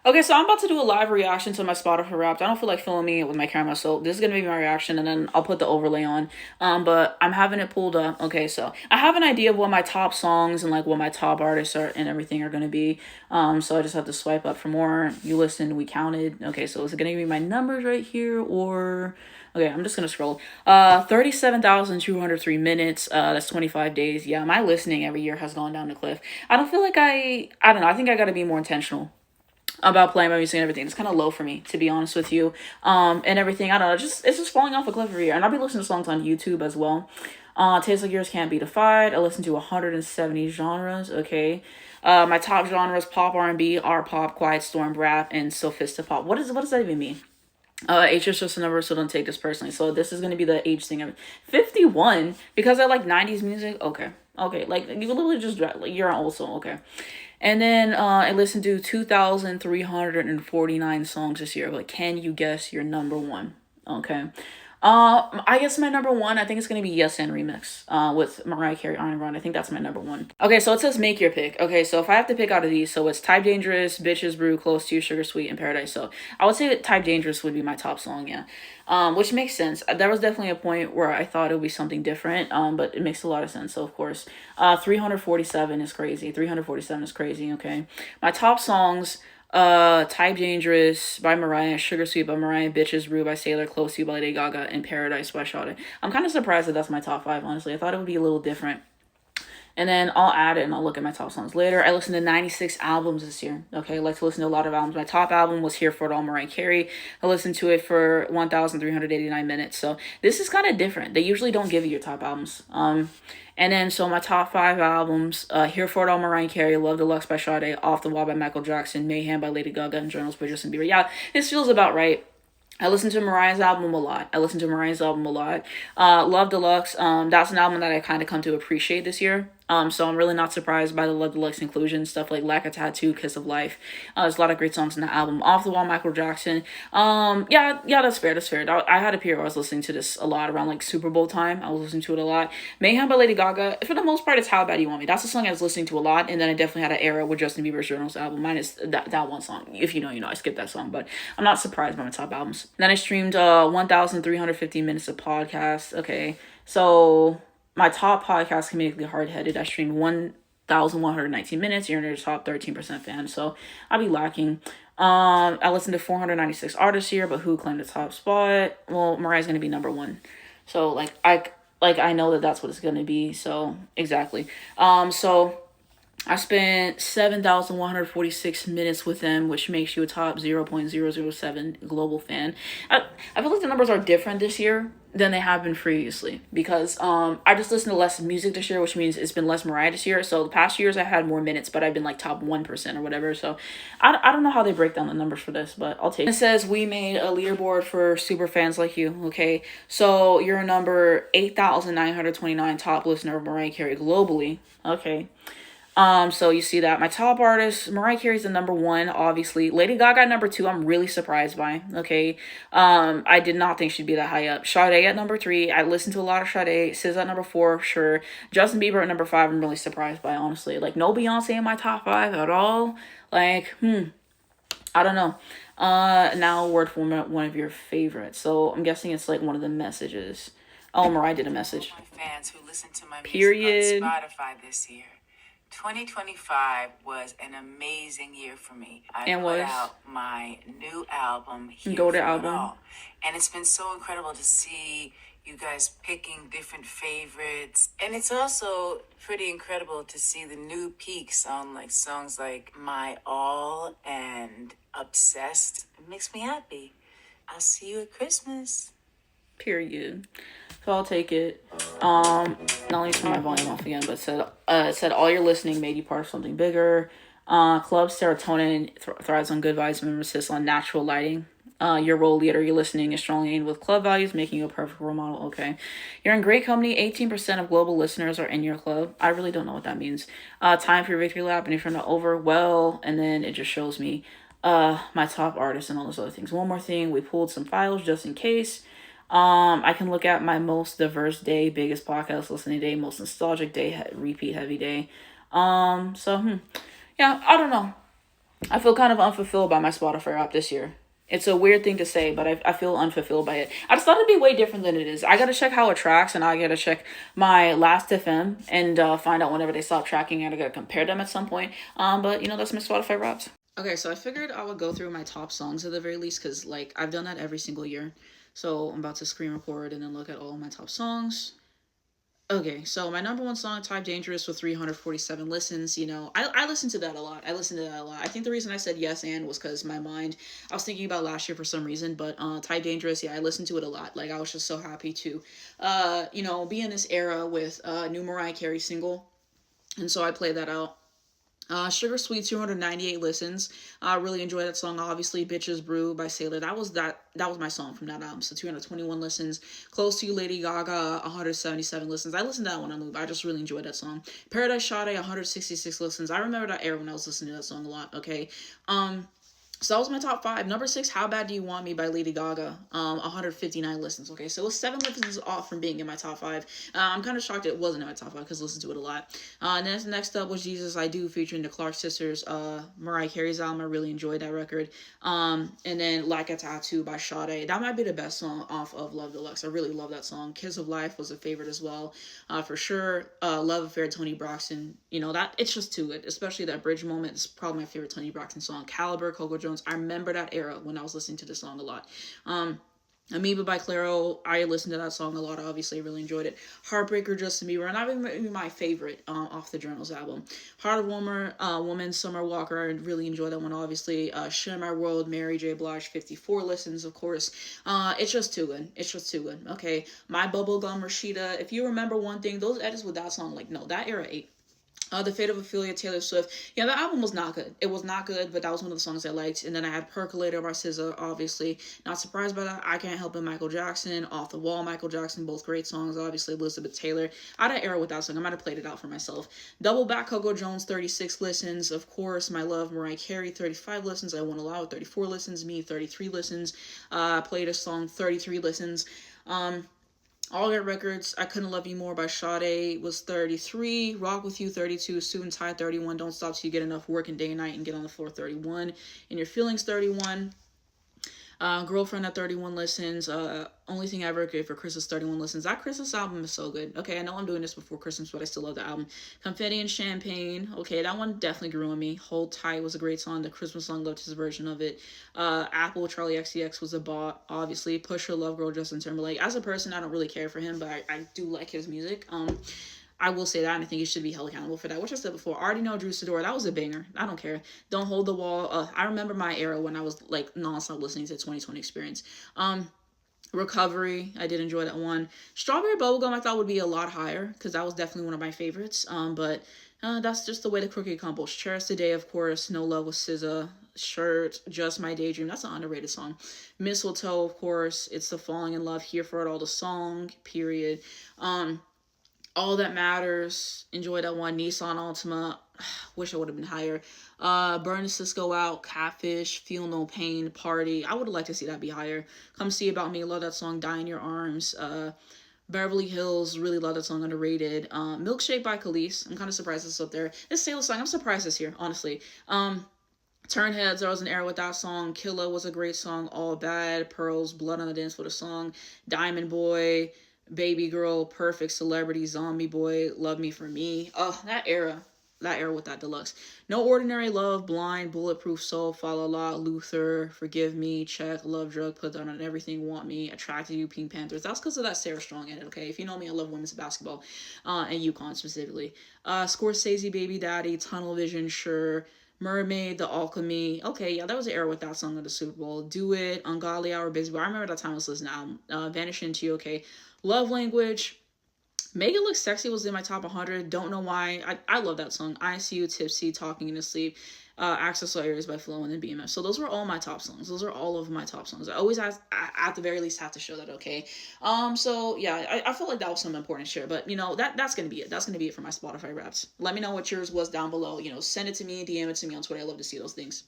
Okay, so I'm about to do a live reaction to my Spotify Wrapped. I don't feel like filming it with my camera, so this is gonna be my reaction, and then I'll put the overlay on. But I'm having it pulled up. Okay, so I have an idea of what my top songs and like what my top artists are and everything are gonna be. So I just have to swipe up for more. You listened, we counted. Okay, so is it gonna be my numbers right here or? Okay, I'm just gonna scroll. 37,203 minutes. That's 25 days. Yeah, my listening every year has gone down the cliff. I don't feel like I don't know. I think I gotta be more intentional about playing my music and everything. It's kind of low for me, to be honest with you. And everything. I don't know. It's just falling off a cliff every year. And I'll be listening to songs on YouTube as well. Tastes Like Yours Can't Be Defied. I listen to 170 genres. Okay. My top genres: pop, R&B, art pop, quiet storm, rap, and sophistopop. What does that even mean? Age is just a number, so don't take this personally. So this is gonna be the age thing of 51 because I like 90s music. Okay, okay, like you literally just like you're also okay. And then I listened to 2,349 songs this year. But can you guess your number one? Okay. I guess my number one, I think it's gonna be Yes and Remix, with Mariah Carey, Iron Run. I think that's my number one. Okay, so it says make your pick. Okay, so if I have to pick out of these, so it's Type Dangerous, Bitches Brew, Close to You, Sugar Sweet, and Paradise. So I would say that Type Dangerous would be my top song, yeah. Which makes sense. There was definitely a point where I thought it would be something different, but it makes a lot of sense. So of course, 347 is crazy. 347 is crazy. Okay, my top songs. Type Dangerous by Mariah, Sugar Sweet by Mariah, Bitches Brew by Sailor, Close to You by Lady Gaga, and Paradise by Sade. I'm kind of surprised that that's my top five, honestly. I thought it would be a little different. And then I'll add it and I'll look at my top songs later. I listened to 96 albums this year. Okay, I like to listen to a lot of albums. My top album was Here for It All, Mariah Carey. I listened to it for 1,389 minutes. So this is kind of different. They usually don't give you your top albums. And then so my top five albums: Here for It All, Mariah Carey, Love Deluxe by Sade, Off the Wall by Michael Jackson, Mayhem by Lady Gaga, and Journals by Justin Bieber. Yeah, this feels about right. I listen to Mariah's album a lot. Love Deluxe. That's an album that I kind of come to appreciate this year. So I'm really not surprised by the Love Deluxe inclusion. Stuff like Lack a Tattoo, Kiss of Life. There's a lot of great songs in the album. Off the Wall, Michael Jackson. Yeah, that's fair. I had a period where I was listening to this a lot around like Super Bowl time. I was listening to it a lot. Mayhem by Lady Gaga. For the most part, it's How Bad You Want Me. That's a song I was listening to a lot. And then I definitely had an era with Justin Bieber's Journals album. Minus that one song. If you know, you know. I skipped that song, but I'm not surprised by my top albums. Then I streamed 1,350 minutes of podcasts. Okay, so my top podcast, Comedically Hard Headed, I streamed 1,119 minutes. You're in the top 13% fan, so I'll be lacking. I listened to 496 artists here, but who claimed the top spot? Well, Mariah's gonna be number one, so I know that that's what it's gonna be. So exactly. So I spent 7,146 minutes with them, which makes you a top 0.007 global fan. I feel like the numbers are different this year than they have been previously because I just listened to less music this year, which means it's been less Mariah this year. So the past years I had more minutes, but I've been like top 1% or whatever. So I don't know how they break down the numbers for this, but I'll take it. It says we made a leaderboard for super fans like you. Okay, so you're number 8,929 top listener of Mariah Carey globally. Okay. So you see that my top artist, Mariah Carey's the number one, obviously. Lady Gaga number two, I'm really surprised by. Okay. I did not think she'd be that high up. Sade at number three. I listened to a lot of Sade. SZA at number four, sure. Justin Bieber at number five, I'm really surprised by, honestly. Like, no Beyonce in my top five at all. Like, I don't know. Now a word from one of your favorites. So I'm guessing it's like one of the messages. Oh, Mariah did a message. My fans who listen to my music Period. on Spotify this year. 2025 was an amazing year for me. I put out my new album, Here for It All. And it's been so incredible to see you guys picking different favorites. And it's also pretty incredible to see the new peaks on like songs like My All and Obsessed. It makes me happy. I'll see you at Christmas. Period. So I'll take it. Not only turn my volume off again, but it said all your listening made you part of something bigger. Club serotonin thrives on good vibes and insists on natural lighting. Your role leader, your listening is strongly aimed with club values, making you a perfect role model. Okay. You're in great company. 18% of global listeners are in your club. I really don't know what that means. Time for your victory lap, and if you're not over, well, and then it just shows me my top artists and all those other things. One more thing, we pulled some files just in case. I can look at my most diverse day, biggest podcast listening day, most nostalgic day, repeat heavy day. Yeah, I don't know. I feel kind of unfulfilled by my Spotify rap this year. It's a weird thing to say, but I feel unfulfilled by it. I just thought it'd be way different than it is. I gotta check how it tracks, and I gotta check my last FM and find out whenever they stop tracking, and I gotta compare them at some point. But that's my Spotify raps. Okay, so I figured I would go through my top songs at the very least, because like I've done that every single year. So I'm about to screen record and then look at all my top songs. Okay, so my number one song, Type Dangerous, with 347 listens. I listen to that a lot. I think the reason I said yes and was because my mind, I was thinking about last year for some reason, but Type Dangerous, yeah, I listened to it a lot. Like, I was just so happy to, be in this era with new Mariah Carey single. And so I played that out. Sugar Sweet, 298 listens. I really enjoyed that song. Obviously, Bitches Brew by Sailor. That was my song from that album. So 221 listens. Close to You, Lady Gaga, 177 listens. I listened to that when I moved. I just really enjoyed that song. Paradise Sade, 166 listens. I remember that era when I was listening to that song a lot. Okay. So that was my top 5. Number 6, How Bad Do You Want Me by Lady Gaga. 159 listens. Okay, so it was 7 listens off from being in my top 5. I'm kind of shocked it wasn't in my top 5 because I listened to it a lot. And then next up was Jesus I Do featuring the Clark Sisters. Mariah Carey's album. I really enjoyed that record. And then Like a Tattoo by Sade. That might be the best song off of Love Deluxe. I really love that song. Kiss of Life was a favorite as well. For sure. Love Affair, Toni Braxton. That it's just too good. Especially that bridge moment. It's probably my favorite Toni Braxton song. Caliber, Coco Jones. I remember that era when I was listening to the song a lot. Amoeba by Clairo, I listened to that song a lot. I obviously really enjoyed it. Heartbreaker, Justin Bieber, and not even my favorite off the Journals album. Heart of Woman, Summer Walker, I really enjoyed that one, obviously. Share My World, Mary J. Blige, 54 listens, of course. It's just too good. It's just too good. Okay, My Bubblegum, Rashida. If you remember one thing, those edits with that song, like, no, that era ate. The Fate of Ophelia, Taylor Swift. Yeah, that album was not good. It was not good, but that was one of the songs I liked. And then I had Percolator by SZA, obviously. Not surprised by that. I Can't Help It, Michael Jackson. Off the Wall, Michael Jackson. Both great songs, obviously. Elizabeth Taylor. I had an era with that song. I might have played it out for myself. Double Back, Coco Jones, 36 listens. Of course, My Love, Mariah Carey, 35 listens. I Won't Allow It, 34 listens. Me, 33 listens. Played a song, 33 listens. All Get Records, I Couldn't Love You More by Sade was 33. Rock With You, 32. Suit and Tie, 31. Don't Stop Till You Get Enough, Working Day and Night and Get on the Floor, 31. In Your Feelings, 31. Girlfriend at 31 listens. Only Thing I Ever Gave for Christmas, 31 listens. That Christmas album is so good. Okay, I know I'm doing this before Christmas, but I still love the album. Confetti and Champagne. Okay, that one definitely grew on me. Hold Tight was a great song. The Christmas song, loved his version of it. Apple, Charlie XCX was a bot, obviously. Pusher, Love Girl, Justin Timberlake. As a person, I don't really care for him, but I do like his music. I will say that, and I think he should be held accountable for that, which I said before. I already know Drew Sidor. That was a banger. I don't care. Don't Hold the Wall. I remember my era when I was, like, nonstop listening to 2020 Experience. Recovery. I did enjoy that one. Strawberry Bubblegum I thought would be a lot higher, because that was definitely one of my favorites. But that's just the way the Crooked combos. Cherish the Day, of course. No Love with SZA. Shirt, Just My Daydream. That's an underrated song. Mistletoe, of course. It's the Falling in Love, Here for It All, the song, period. All That Matters, enjoy that one. Nissan Altima, wish I would have been higher. Burn Cisco Out, Catfish, Feel No Pain, Party. I would have liked to see that be higher. Come See About Me, love that song. Die in Your Arms. Beverly Hills, really love that song, underrated. Milkshake by Khalees, I'm kind of surprised it's up there. This Sailor song, I'm surprised it's here, honestly. Turn Heads, there was an era with that song. Killa was a great song. All Bad, Pearls, Blood on the Dance for the song. Diamond Boy, Baby Girl, Perfect Celebrity, Zombie Boy, Love Me for Me. Oh, that era with that deluxe. No Ordinary Love, Blind, Bulletproof Soul, Fa La La, Luther, Forgive Me, Check, Love Drug, Put Down on Everything, Want Me, Attracted You, Pink Panthers. That's because of that Sarah Strong edit, okay? If you know me, I love women's basketball, and UConn specifically. Scorsese, Baby Daddy, Tunnel Vision, Sure, Mermaid, The Alchemy. Okay, yeah, that was the era with that song of the Super Bowl. Do It, Ungodly Hour, Busy Boy. I remember that time I was listening to Vanish Into You, okay? Love Language. Make It Look Sexy was in my top 100. Don't know why. I love that song. ICU, Tipsy, Talking in His Sleep. Access All Areas by Flo and BMF. So those were all my top songs. Those are all of my top songs. I always have, at the very least, have to show that, okay? So yeah, I felt like that was some important share, but that's gonna be it. That's gonna be it for my Spotify raps. Let me know what yours was down below. Send it to me, DM it to me on Twitter. I love to see those things.